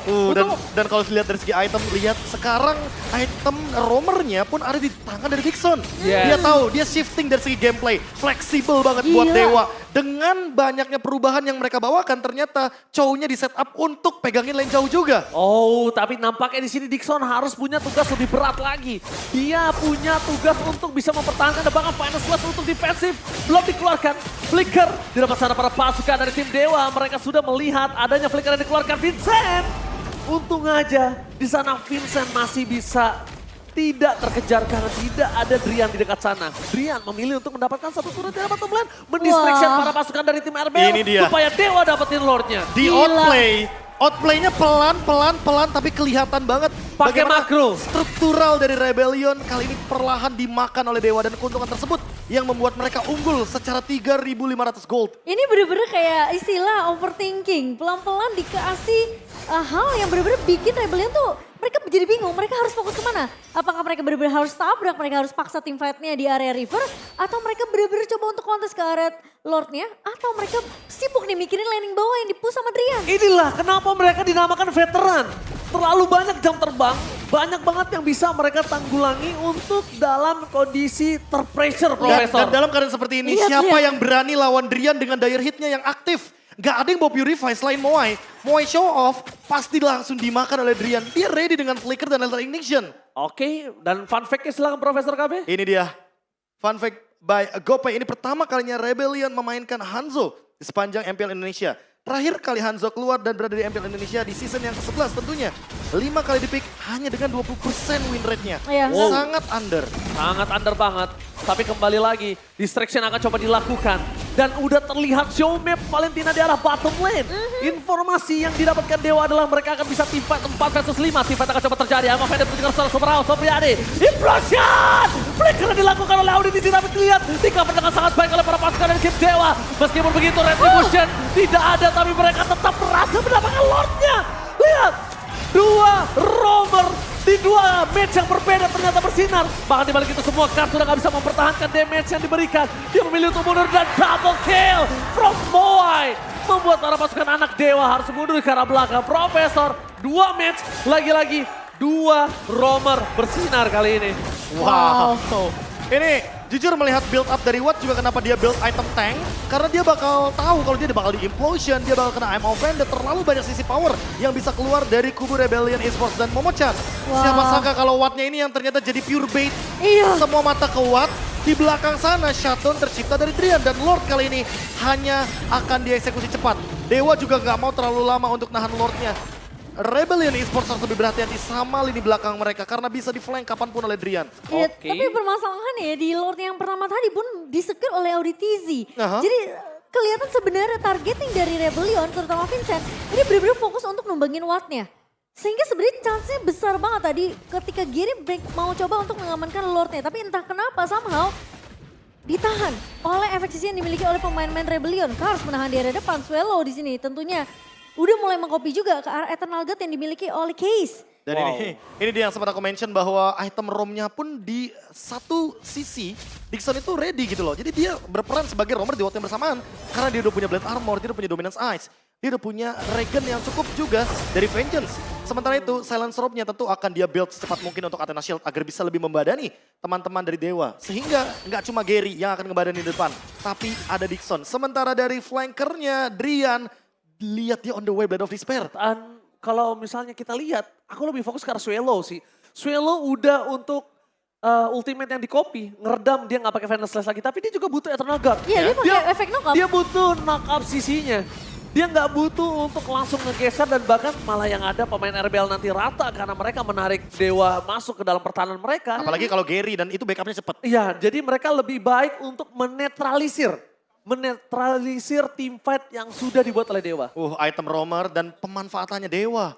Dan kalau dilihat dari segi item, lihat sekarang item roamernya pun ada di tangan dari Dixon. Yes. Dia tahu, dia shifting dari segi gameplay. Fleksibel banget buat Gila. Dewa. Dengan banyaknya perubahan yang mereka bawakan, ternyata Chow-nya di setup untuk pegangin lane jauh juga. Oh, tapi nampaknya di sini Dixon harus punya tugas lebih berat lagi. Dia punya tugas untuk bisa mempertahankan dan bahkan final slash untuk defensif. Belum dikeluarkan. Flicker di depan sana para pasukan dari tim Dewa. Mereka sudah melihat adanya flicker yang dikeluarkan Vincent. Untung aja di sana Vincent masih bisa tidak terkejar karena tidak ada Drian di dekat sana. Drian memilih untuk mendapatkan satu turret dari bottom lane. Mendistraction para pasukan dari tim RBL Ini dia. supaya Dewa dapetin Lordnya. Di Gila. outplay Outplay-nya pelan tapi kelihatan banget. Pakai bagaimana makro. Struktural dari Rebellion kali ini perlahan dimakan oleh Dewa dan keuntungan tersebut yang membuat mereka unggul secara 3.500 gold. Ini bener-bener kayak istilah overthinking. Pelan-pelan dikasih hal yang bener-bener bikin Rebellion tuh mereka jadi bingung. Mereka harus fokus kemana? Apakah mereka bener-bener harus tabrak, mereka harus paksa team fight-nya di area river? Atau mereka bener-bener coba untuk kontes ke area Lord-nya? Atau mereka sibuk nih mikirin laning bawah yang di-push sama Drian? Inilah kenapa mereka dinamakan veteran. Terlalu banyak jam terbang, banyak banget yang bisa mereka tanggulangi untuk dalam kondisi terpressure, Profesor. Dan dalam keadaan seperti ini, Lihat, siapa lihat. yang berani lawan Drian dengan dire hitnya yang aktif? Gak ada yang mau purify selain Moai. Moai show off, pasti langsung dimakan oleh Drian. Dia ready dengan flicker dan lethal ignition. Oke, dan fun fact-nya silakan Profesor KB. Ini dia, fun fact by Gopay. Ini pertama kalinya Rebellion memainkan Hanzo di sepanjang MPL Indonesia. Terakhir kali Hanzo keluar dan berada di MPL Indonesia di season yang ke-11 tentunya. 5 kali di pick hanya dengan 20% win rate-nya. Iya. Wow. Sangat under. Sangat under banget. Tapi kembali lagi, distraction akan coba dilakukan. Dan udah terlihat show map Valentina di arah bottom lane. Informasi yang didapatkan Dewa adalah mereka akan bisa team fight 4 versus 5. Team fight akan coba terjadi. Ama Fede menunjukkan secara super out. Sopriadi. Implosion! Flicker dilakukan oleh Audi di sini. Tapi dilihat di cover dengan sangat baik oleh para pasukan dan tim Dewa. Meskipun begitu Retribution tidak ada. Tapi mereka tetap berhasil mendapatkan Lordnya. Lihat. 2 roamer di 2 match yang berbeda ternyata bersinar. Bahkan dibalik itu semua Kars sudah gak bisa mempertahankan damage yang diberikan. Dia memilih untuk mundur dan double kill from Moai. Membuat para pasukan anak Dewa harus mundur ke arah belakang. Profesor, 2 match, lagi-lagi 2 roamer bersinar kali ini. Wow. Ini jujur melihat build up dari Watt juga kenapa dia build item tank. Karena dia bakal tahu kalau dia bakal di implosion, dia bakal kena I'm offended. Terlalu banyak sisi power yang bisa keluar dari kubu Rebellion Esports dan Momochan. Wow. Siapa sangka kalau Wattnya ini yang ternyata jadi pure bait. Iya. Semua mata ke Watt. Di belakang sana shutdown tercipta dari Drian. Dan Lord kali ini hanya akan dieksekusi cepat. Dewa juga nggak mau terlalu lama untuk nahan Lordnya. Rebellion Esports harus lebih berhati-hati sama lini belakang mereka karena bisa di flank kapanpun oleh Drian. Iya, Oke. tapi permasalahannya di Lord yang pertama tadi pun disekir oleh Auditizi. Aha. Jadi kelihatan sebenarnya targeting dari Rebellion, terutama Vincent, ini benar-benar fokus untuk numbangin Watt-nya. Sehingga sebenarnya chance-nya besar banget tadi ketika Giri break mau coba untuk mengamankan Lord-nya. Tapi entah kenapa somehow ditahan oleh efek sisi yang dimiliki oleh pemain-pemain Rebellion. Kars menahan di area depan, Swallow di sini tentunya udah mulai mengcopy juga ke arah Eternal God yang dimiliki oleh Case. Dan Wow. ini dia yang sempat aku mention bahwa item roamnya pun di satu sisi Dixon itu ready gitu loh. Jadi dia berperan sebagai roamer di waktu yang bersamaan. Karena dia udah punya Blade Armor, dia udah punya Dominance Ice. Dia udah punya Regen yang cukup juga dari Vengeance. Sementara itu Silence Robe-nya tentu akan dia build secepat mungkin untuk Athena Shield agar bisa lebih membadani teman-teman dari Dewa. Sehingga nggak cuma Gary yang akan ngebadani di depan. Tapi ada Dixon. Sementara dari flankernya Drian, lihat dia on the way Blade of Despair. Dan kalau misalnya kita lihat, aku lebih fokus ke arah Swallow sih. Swallow udah untuk ultimate yang di copy, ngeredam dia nggak pakai Final Slash lagi, tapi dia juga butuh Eternal Guard. Iya, dia pakai efek knock up. Dia butuh knock up sisinya. Dia nggak butuh untuk langsung ngegeser dan bahkan malah yang ada pemain RBL nanti rata karena mereka menarik Dewa masuk ke dalam pertahanan mereka. Apalagi kalau Gary dan itu backupnya cepet. Iya, jadi mereka lebih baik untuk menetralisir team fight yang sudah dibuat oleh Dewa. Item roamer dan pemanfaatannya Dewa.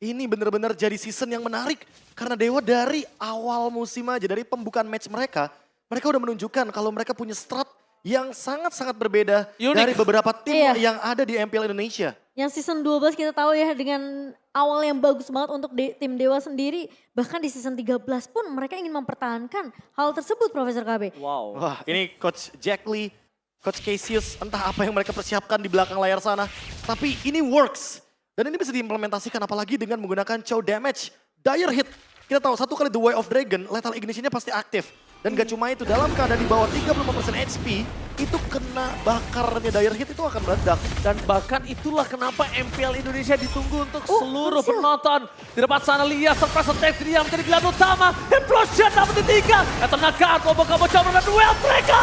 Ini benar-benar jadi season yang menarik. Karena Dewa dari awal musim aja, dari pembukaan match mereka udah menunjukkan kalau mereka punya strat yang sangat-sangat berbeda Unik. dari beberapa tim Iya. yang ada di MPL Indonesia. Yang season 12 kita tahu ya dengan awal yang bagus banget untuk tim Dewa sendiri. Bahkan di season 13 pun mereka ingin mempertahankan hal tersebut Profesor KB. Wow. Wah, ini Coach Jack Lee, Coach Cassius, entah apa yang mereka persiapkan di belakang layar sana. Tapi ini works. Dan ini bisa diimplementasikan apalagi dengan menggunakan Chow Damage, Dire Hit. Kita tahu satu kali The Way of Dragon, Lethal Ignition-nya pasti aktif. Dan gak cuma itu, dalam keadaan di bawah 35% HP, itu kena bakarnya Dire Hit itu akan meledak. Dan bahkan itulah kenapa MPL Indonesia ditunggu untuk seluruh berhasil. penonton. Di depan sana lihat surprise attack dia menjadi pilihan utama. Implosion dapat ditinggal. Eternal Guard, Bobo coba dan duel mereka.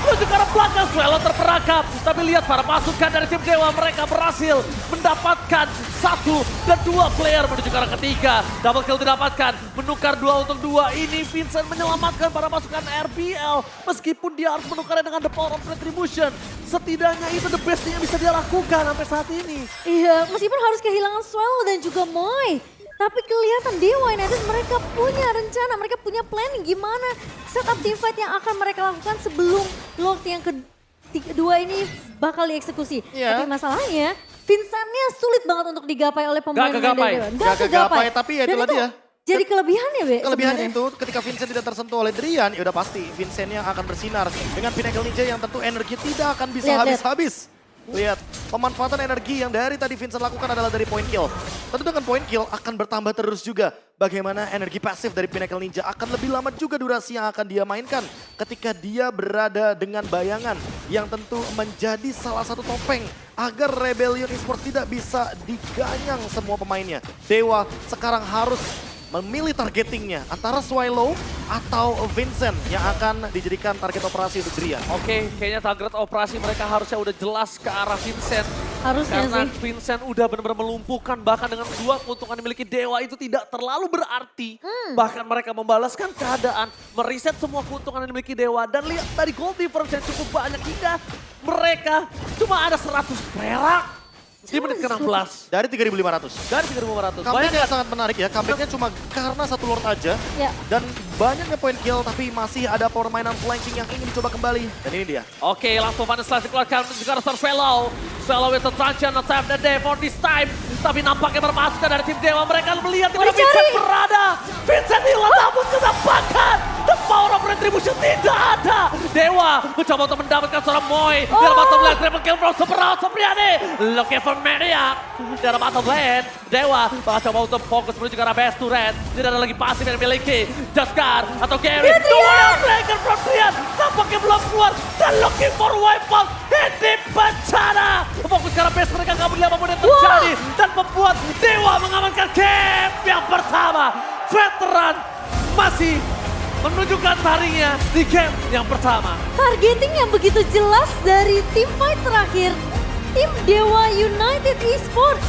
menuju ke arah belakang. Swallow terperangkap. Tapi lihat para pasukan dari tim Dewa, mereka berhasil mendapatkan 1 dan 2 player menuju ke arah ketiga. Double kill didapatkan, menukar 2 untuk 2. Ini Vincent menyelamatkan para pasukan RBL. Meskipun dia harus menukarnya dengan the power of retribution. Setidaknya itu the best yang bisa dia lakukan sampai saat ini. Iya, meskipun harus kehilangan Swallow dan juga Moy. Tapi kelihatan Dewa United mereka punya rencana, mereka punya planning gimana setup teamfight yang akan mereka lakukan sebelum Lord yang kedua ini bakal dieksekusi. Iya. Tapi masalahnya Vincentnya sulit banget untuk digapai oleh pemain kegapai. Dewa. Gak kegapai, tapi ya Dan itulah dia. jadi kelebihannya, Be. Kelebihannya sebenarnya. itu ketika Vincent tidak tersentuh oleh Drian, ya udah pasti Vincent yang akan bersinar dengan Pinnacle Ninja yang tentu energi tidak akan bisa Lihat. habis-habis. Lihat, pemanfaatan energi yang dari tadi Vincent lakukan adalah dari point kill. Tentu dengan point kill akan bertambah terus juga. Bagaimana energi pasif dari Pinnacle Ninja akan lebih lama juga durasi yang akan dia mainkan. Ketika dia berada dengan bayangan yang tentu menjadi salah satu topeng agar Rebellion Esports tidak bisa diganyang semua pemainnya. Dewa sekarang harus memilih targetingnya antara Swallow atau Vincent yang akan dijadikan target operasi untuk Drian. Oke, kayaknya target operasi mereka harusnya udah jelas ke arah Vincent. Harusnya Karena sih. Vincent udah benar-benar melumpuhkan, bahkan dengan 2 keuntungan dimiliki Dewa itu tidak terlalu berarti. Bahkan mereka membalaskan keadaan, meriset semua keuntungan yang dimiliki Dewa. Dan lihat dari gold difference yang cukup banyak hingga mereka cuma ada 100 perak di menit ke-16. Dari 3.500. Dari 3.500. Banyak Comebacknya nggak? sangat menarik ya, comebacknya cuma karena 1 Lord aja. Ya. Dan banyaknya point kill tapi masih ada permainan flanking yang ingin dicoba kembali. Dan ini dia. Oke, langsung Van der Slash dikeluarkan juga Star Swallow. Swallow with the truncheon attempt the day for this time. Tapi nampaknya berpasukan dari tim Dewa. Mereka melihat di mana Dicari. Vincent berada. Vincent hilang namun kenampakan. The power of retribution tidak ada. Dewa mencoba untuk mendapatkan seorang Moy. Di arah bottom lane, triple kill from Superout Supriyadi. Looking for Maniac. Di arah bottom lane, Dewa bakal coba untuk fokus menuju ke arah best turret. Tidak ada lagi pasif yang dimiliki. Jaskar atau Gary. Dua Dragon from Drian. Nampaknya belum keluar. Dan looking for wipeout. Ini bencana. Fokus ke arah base mereka nggak melihat apapun yang terjadi. Dan membuat Dewa mengamankan game yang pertama. Veteran masih menunjukkan taringnya di game yang pertama. Targeting yang begitu jelas dari tim fight terakhir. Tim Dewa United Esports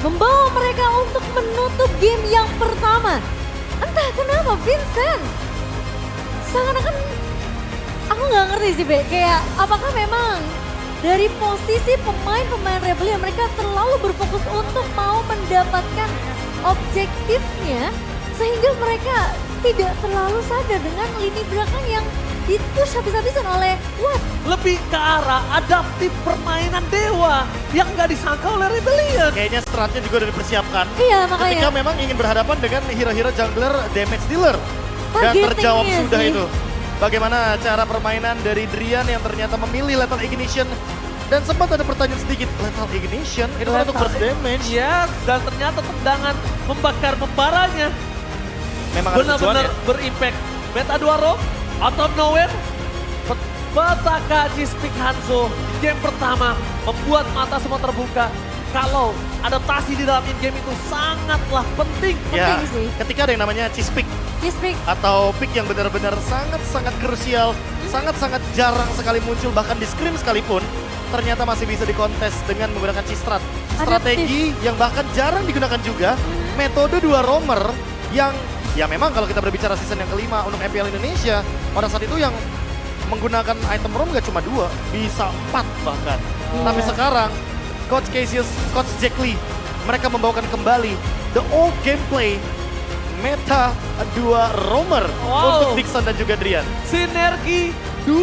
membawa mereka untuk menutup game yang pertama. Entah kenapa Vincent seakan-akan aku nggak ngerti sih, Be. Kayak apakah memang dari posisi pemain-pemain Rebellion mereka terlalu berfokus untuk mau mendapatkan objektifnya sehingga mereka tidak terlalu sadar dengan lini belakang yang dipush habis-habisan oleh Watt. Lebih ke arah adaptif permainan Dewa yang nggak disangka oleh Rebellion. Kayaknya stratnya juga udah dipersiapkan. Iya Ketika makanya. memang ingin berhadapan dengan hero-hero jungler damage dealer. Dan Targetingnya terjawab sudah sih. itu. Bagaimana cara permainan dari Drian yang ternyata memilih Lethal Ignition. Dan sempat ada pertanyaan sedikit, Lethal Ignition itu kan untuk burst damage. Yes, dan ternyata tendangan membakar membaranya Memang ada benar-benar tujuannya. berimpact. Meta 2 row, out of nowhere, petaka Cispik Hanzo di game pertama membuat mata semua terbuka. Kalau adaptasi di dalam in-game itu sangatlah penting. Ya, penting sih. ketika ada yang namanya cheese pick Cispik. atau pick yang benar-benar sangat-sangat krusial, sangat-sangat jarang sekali muncul bahkan di scrim sekalipun, ternyata masih bisa dikontes dengan menggunakan cheese strat. Strategi yang bahkan jarang digunakan juga, metode 2 roamer yang ya memang kalau kita berbicara season yang kelima untuk MPL Indonesia, pada saat itu yang menggunakan item roam gak cuma 2, bisa 4 bahkan. Tapi sekarang Coach Cassius, Coach Jack Lee, mereka membawakan kembali the old gameplay meta 2 roamer untuk Dixon dan juga Drian. Sinergi 2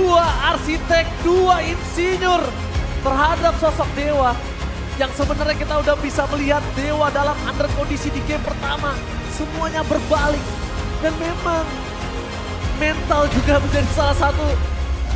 arsitek, 2 insinyur terhadap sosok Dewa. Yang sebenarnya kita udah bisa melihat Dewa dalam under kondisi di game pertama. Semuanya berbalik. Dan memang mental juga menjadi salah satu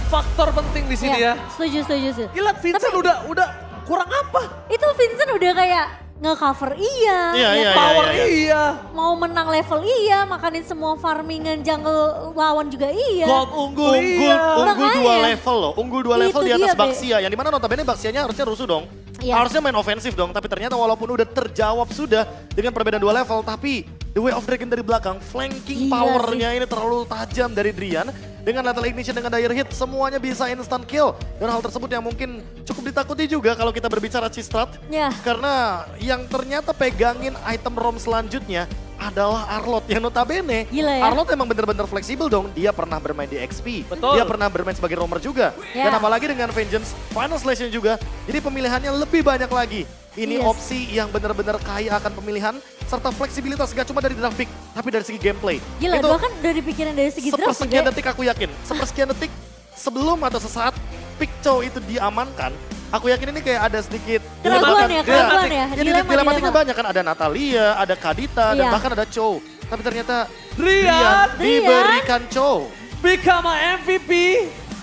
faktor penting di sini ya. Setuju, setuju, setuju. Gila Vincent udah kurang apa? Itu Vincent udah kayak nge-cover iya, Iya, Power iya. iya. mau menang level iya, makanin semua farmingan jungle lawan juga iya. Gold unggul iya. Unggul 2 Makanya. level loh, unggul 2 level Itu di atas dia, Be. Baxia. Yang dimana notabene Baxianya harusnya rusuh dong. Iya. Harusnya main ofensif dong, tapi ternyata walaupun udah terjawab sudah dengan perbedaan 2 level, tapi The Way of Dragon dari belakang, flanking Gila powernya ini terlalu tajam dari Drian. dengan Lethal Ignition, dengan Dire Hit, semuanya bisa instant kill. Dan hal tersebut yang mungkin cukup ditakuti juga kalau kita berbicara Cistrat. Ya. Karena yang ternyata pegangin item ROM selanjutnya adalah Arlott yang notabene. Gila ya. Arlott emang bener-bener fleksibel dong. Dia pernah bermain di XP. Betul. Dia pernah bermain sebagai roamer juga. Ya. Dan apalagi dengan Vengeance Final Slash-nya juga. Jadi pemilihannya lebih banyak lagi. Ini Yes. opsi yang benar-benar kaya akan pemilihan serta fleksibilitas gak cuma dari draft pick tapi dari segi gameplay. Gila, Itu bahkan dari pikiran dari segi draft sepersekian juga. detik aku yakin. Sepersekian detik sebelum atau sesaat pick Chow itu diamankan, aku yakin ini kayak ada sedikit Keraguan ya, keraguan ya. Jadi Dilema, dilematiknya dilema. banyak kan, ada Natalia, ada Kadita, dan Iya. bahkan ada Chow. Tapi ternyata Drian diberikan Chow. become a MVP.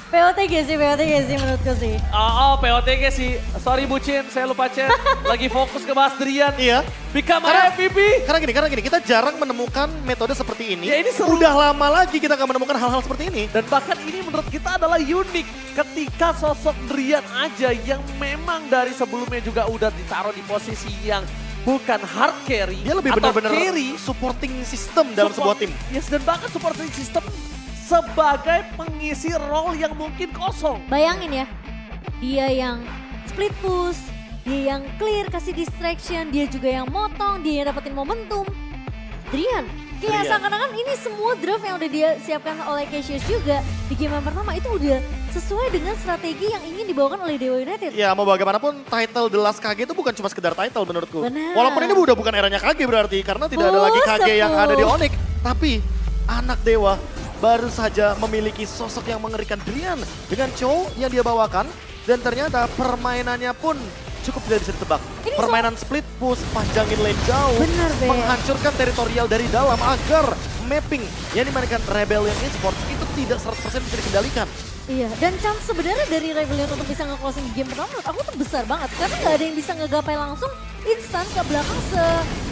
POTG sih menurutku sih. POTG sih. Sorry Bucin, saya lupa chat. Lagi fokus ke Mas Drian. Iya. Become Karena- a MVP. Karena gini, kita jarang menemukan metode seperti ini. Ya, ini seru. Udah lama lagi kita gak menemukan hal-hal seperti ini. Dan bahkan ini menurut kita adalah unik ketika sosok Drian aja yang memang dari sebelumnya juga udah ditaruh di posisi yang bukan hard carry. Dia lebih atau benar-benar carry. supporting system dalam sebuah tim. Yes, dan bahkan supporting system sebagai pengisi role yang mungkin kosong. Bayangin ya, dia yang split push, dia yang clear kasih distraction, dia juga yang motong, dia yang dapetin momentum. Drian, kayak Drian. seakan-akan ini semua draft yang udah dia siapkan oleh Cassius juga di game yang pertama itu udah sesuai dengan strategi yang ingin dibawakan oleh Dewa United. Ya mau bagaimanapun title The Last KG itu bukan cuma sekedar title menurutku. Benar. Walaupun ini udah bukan eranya KG berarti karena tidak ada lagi KG yang ada di Onyx. Tapi anak Dewa baru saja memiliki sosok yang mengerikan, Drian dengan Chow yang dia bawakan. Dan ternyata permainannya pun cukup tidak bisa ditebak. Ini Permainan split push, panjangin lane jauh, Bener, Be. menghancurkan teritorial dari dalam agar mapping yang dimainkan Rebellion Esports itu tidak 100% bisa dikendalikan. Iya, dan chance sebenarnya dari Rebellion untuk bisa nge-closing game pertama menurut aku tuh besar banget. Karena nggak ada yang bisa ngegapai langsung instan ke belakang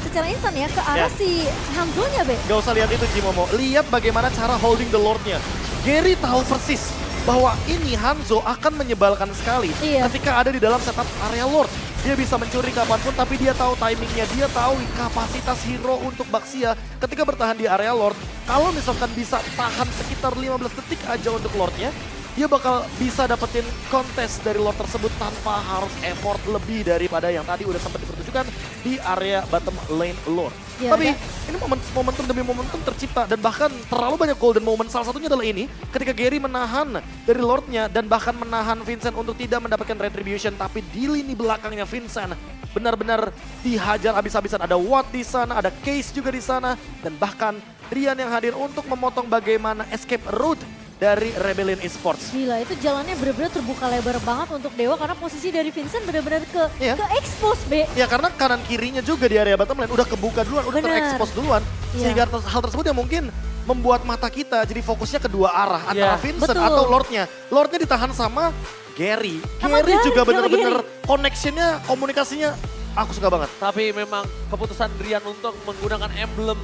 secara instan ya ke arah Ya. si Hanzo-nya, Be. Gak usah lihat itu Jimomo, lihat bagaimana cara holding the Lord-nya. Gary tahu persis bahwa ini Hanzo akan menyebalkan sekali Iya. ketika ada di dalam setup area Lord. Dia bisa mencuri kapanpun tapi dia tahu timingnya, dia tahu kapasitas hero untuk Baxia ketika bertahan di area Lord. Kalau misalkan bisa tahan sekitar 15 detik aja untuk Lord-nya, dia bakal bisa dapetin kontes dari Lord tersebut tanpa harus effort lebih daripada yang tadi udah sempat dipertunjukkan di area bottom lane Lord. Ya, Tapi dan- ini momentum demi momentum tercipta dan bahkan terlalu banyak golden moment. Salah satunya adalah ini ketika Gary menahan dari Lordnya dan bahkan menahan Vincent untuk tidak mendapatkan retribution. Tapi di lini belakangnya Vincent benar-benar dihajar habis-habisan. Ada Watt di sana, ada Case juga di sana. Dan bahkan Drian yang hadir untuk memotong bagaimana escape route dari Rebellion Esports. Gila, itu jalannya benar-benar terbuka lebar banget untuk Dewa karena posisi dari Vincent benar-benar Iya. ke expose, Be. Ya karena kanan kirinya juga di area bottom lane udah kebuka duluan, udah Bener. terekspos duluan. Iya. Sehingga hal tersebut yang mungkin membuat mata kita jadi fokusnya kedua arah. Antara Iya. Vincent Betul. atau Lordnya. Lordnya ditahan sama Gary. Sama Gary Gary, juga sama bener-bener connectionnya, komunikasinya aku suka banget. Tapi memang keputusan Drian untuk menggunakan emblem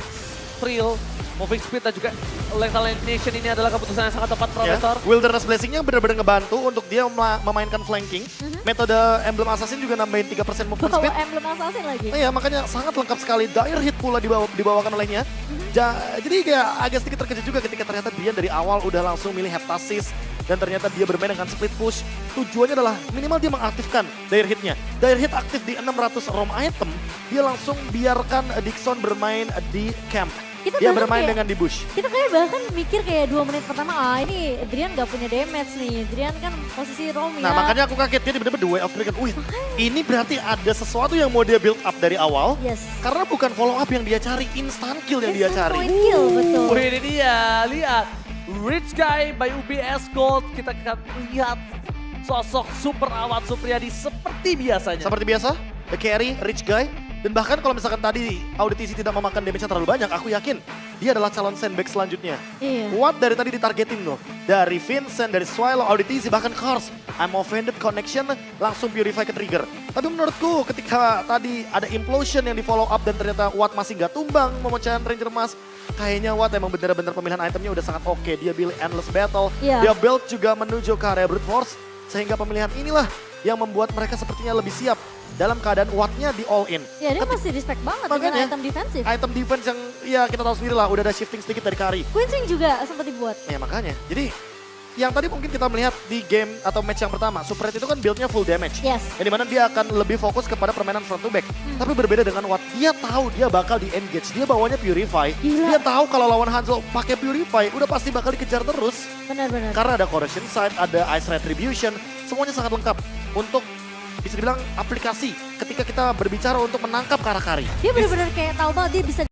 Thrill, moving speed dan juga lethal nation ini adalah keputusan yang sangat tepat Ya. Profesor. Wilderness Blessing-nya bener-bener ngebantu untuk dia memainkan flanking. Mhm. Metode Emblem Assassin juga nambahin 3% movement Bawa speed. emblem assassin lagi. Iya makanya sangat lengkap sekali. Dire hit pula dibawakan olehnya. Mhm. Jadi kayak agak sedikit terkejut juga ketika ternyata dia dari awal udah langsung milih Heptasis. Dan ternyata dia bermain dengan split push. Tujuannya adalah minimal dia mengaktifkan Dire hitnya. Dire hit aktif di 600 ROM item. Dia langsung biarkan Dixon bermain di camp. Kita Dia bahkan bermain kayak- dengan di bush. Kita kayak bahkan mikir kayak 2 menit pertama, ini Drian gak punya damage nih. Drian kan posisi roam ya. Nah makanya aku kaget dia bener-bener the way of Dragon. Wih ini berarti ada sesuatu yang mau dia build up dari awal. Yes. Karena bukan follow up yang dia cari, instant kill yang dia Instant cari. point kill, betul. Wih ini dia, lihat. Rich Guy by UBS Gold, kita akan lihat sosok Super Awad Supriyadi seperti biasanya. Seperti biasa, the carry, rich guy. Dan bahkan kalau misalkan tadi Auditisi tidak memakan damage-nya terlalu banyak, aku yakin dia adalah calon sandbag selanjutnya. Iya. Watt dari tadi ditargetin loh. Dari Vincent, dari Swallow, Auditisi, bahkan Kars. I'm offended connection, langsung purify ke trigger. Tapi menurutku ketika tadi ada implosion yang di follow up dan ternyata Watt masih nggak tumbang memecahan Ranger Emas. Kayaknya Watt emang bener-bener pemilihan itemnya udah sangat oke. Dia pilih Endless Battle, Iya. dia build juga menuju ke area Brute Force. Sehingga pemilihan inilah yang membuat mereka sepertinya lebih siap dalam keadaan Wattnya di all in. Ya dia masih respect banget Makanya, dengan item defensif. Item defense yang ya kita tahu sendiri lah, udah ada shifting sedikit dari Kari. Queenswing juga sempat dibuat. Ya makanya, jadi yang tadi mungkin kita melihat di game atau match yang pertama, Super Red itu kan build-nya full damage. Yes. Yang dimana dia akan lebih fokus kepada permainan front to back. Tapi berbeda dengan Watt, dia tahu dia bakal di-engage, dia bawanya Purify. Gila. Dia tahu kalau lawan Hanzo pakai Purify, udah pasti bakal dikejar terus. Benar-benar. Karena ada Corrosion Sight, ada Ice Retribution, semuanya sangat lengkap untuk bisa dibilang aplikasi ketika kita berbicara untuk menangkap Karakari. Dia benar-benar kayak tahu banget dia bisa